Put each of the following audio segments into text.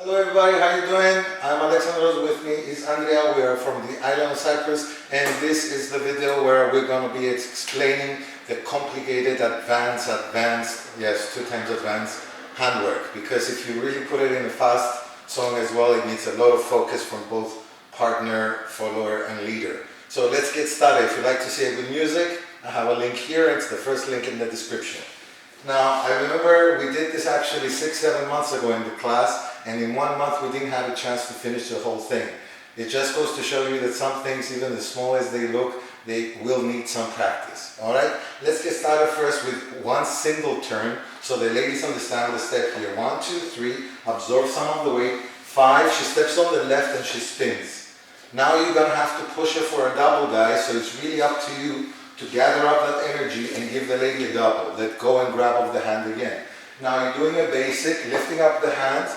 Hello everybody, how you doing? I'm Alexandros, with me is Andrea. We are from the Island of Cyprus, and this is the video where we're going to be explaining the complicated advanced, yes, 2 times advanced handwork, because if you really put it in a fast song as well, it needs a lot of focus from both partner, follower and leader. So let's get started. If you'd like to see it with music, I have a link here. It's the first link in the description. Now, I remember we did this actually 6-7 months ago in the class, and in 1 month we didn't have a chance to finish the whole thing. It just goes to show you that some things, even as small as they look, they will need some practice. Alright, let's get started first with one single turn, so the ladies understand the step here. 1, 2, 3, absorb some of the weight. 5, she steps on the left and she spins. Now you're going to have to push her for a double, guys, so it's really up to you to gather up that energy and give the lady a double. Let go and grab off the hand again. Now you're doing a basic, lifting up the hand.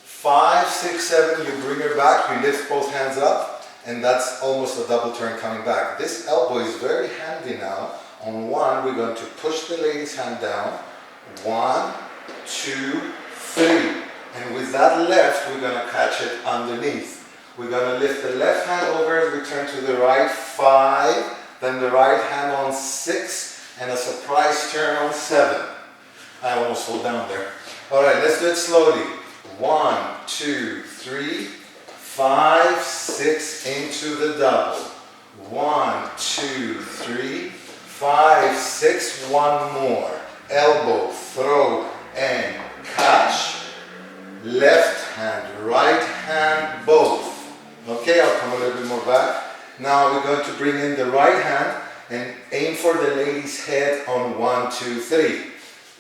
5, 6, 7, you bring her back, you lift both hands up, and that's almost a double turn coming back. This elbow is very handy now. On 1, we're going to push the lady's hand down. 1, 2, 3. And with that left, we're going to catch it underneath. We're going to lift the left hand over, return to the right. 5. Then the right hand on 6, and a surprise turn on 7. I almost fell down there. Alright, let's do it slowly. 1, 2, 3, 5, 6, into the double. 1, 2, 3, 5, 6, one more. Elbow, throw, and catch. Left hand, right hand, both. Okay, I'll come a little bit more back. Now we're going to bring in the right hand and aim for the lady's head on 1, 2, 3.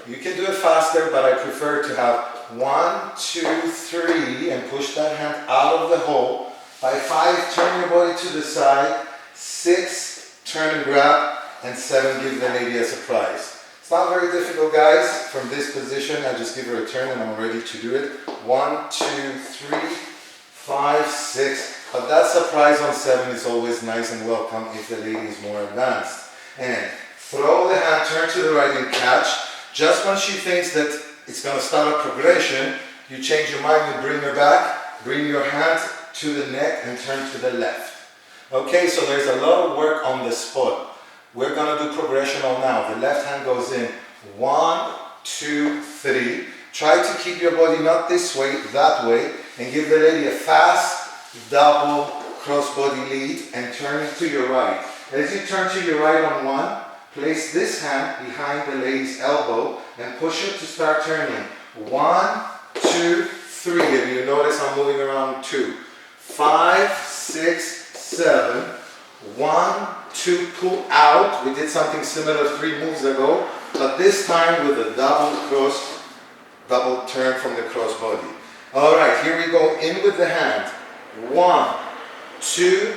You can do it faster, but I prefer to have 1, 2, 3 and push that hand out of the hole. By 5, turn your body to the side. 6, turn and grab. And 7, give the lady a surprise. It's not very difficult, guys. From this position, I just give her a turn and I'm ready to do it. 1, 2, 3, 5, 6. But that surprise on 7 is always nice and welcome if the lady is more advanced. And throw the hand, turn to the right and catch. Just when she thinks that it's going to start a progression, you change your mind, you bring her back, bring your hand to the neck and turn to the left. Okay, so there's a lot of work on the spot. We're going to do progressional now. The left hand goes in. 1, 2, 3. Try to keep your body not this way, that way, and give the lady a fast double crossbody lead and turn it to your right. As you turn to your right on 1, place this hand behind the lady's elbow and push it to start turning. 1, 2, 3. If you notice, I'm moving around 2. 5, 6, 7. 1, 2, pull out. We did something similar 3 moves ago, but this time with a double turn from the crossbody. Alright, here we go. In with the hand. 1, 2,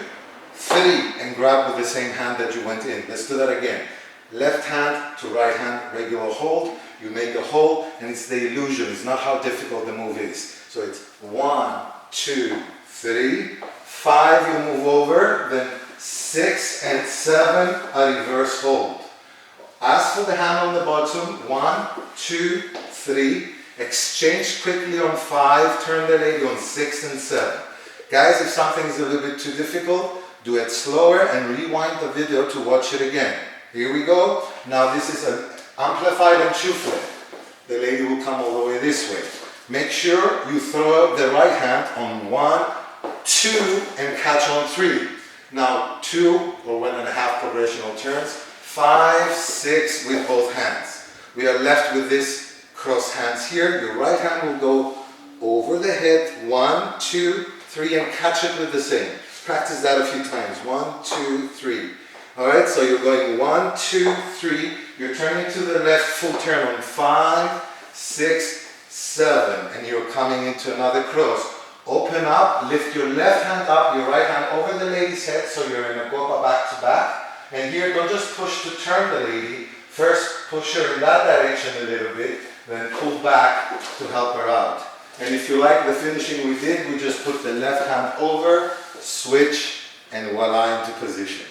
3, and grab with the same hand that you went in. Let's do that again. Left hand to right hand, regular hold. You make a hole, and it's the illusion. It's not how difficult the move is. So it's 1, 2, 3, 5, you move over, then 6 and 7, a reverse hold. As for the hand on the bottom, 1, 2, 3, exchange quickly on 5, turn the lady on 6 and 7. Guys, if something is a little bit too difficult, do it slower and rewind the video to watch it again. Here we go. Now this is an amplified and choufle. The lady will come all the way this way. Make sure you throw out the right hand on 1, 2 and catch on 3. Now 2 or 1.5 progressional turns. 5, 6 with both hands. We are left with this cross hands here. Your right hand will go over the head. 1, 2, 3 and catch it with the same. Practice that a few times. 1, 2, 3. Alright, so you're going 1, 2, 3. You're turning to the left, full turn on 5, 6, 7. And you're coming into another cross. Open up, lift your left hand up, your right hand over the lady's head, so you're in a gopa back to back. And here, don't just push to turn the lady. First, push her in that direction a little bit, then pull back to help her out. And if you like the finishing we did, we just put the left hand over, switch, and voila, into position.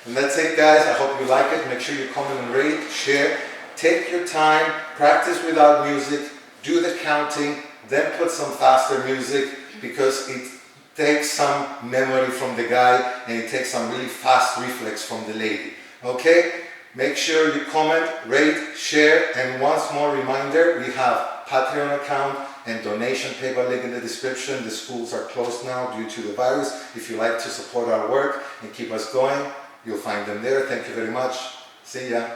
And that's it, guys. I hope you like it. Make sure you comment and rate, share. Take your time, practice without music, do the counting, then put some faster music because it takes some memory from the guy and it takes some really fast reflex from the lady. Okay? Make sure you comment, rate, share, and once more reminder, we have Patreon account and donation PayPal link in the description. The schools are closed now due to the virus. If you like to support our work and keep us going, you'll find them there. Thank you very much. See ya.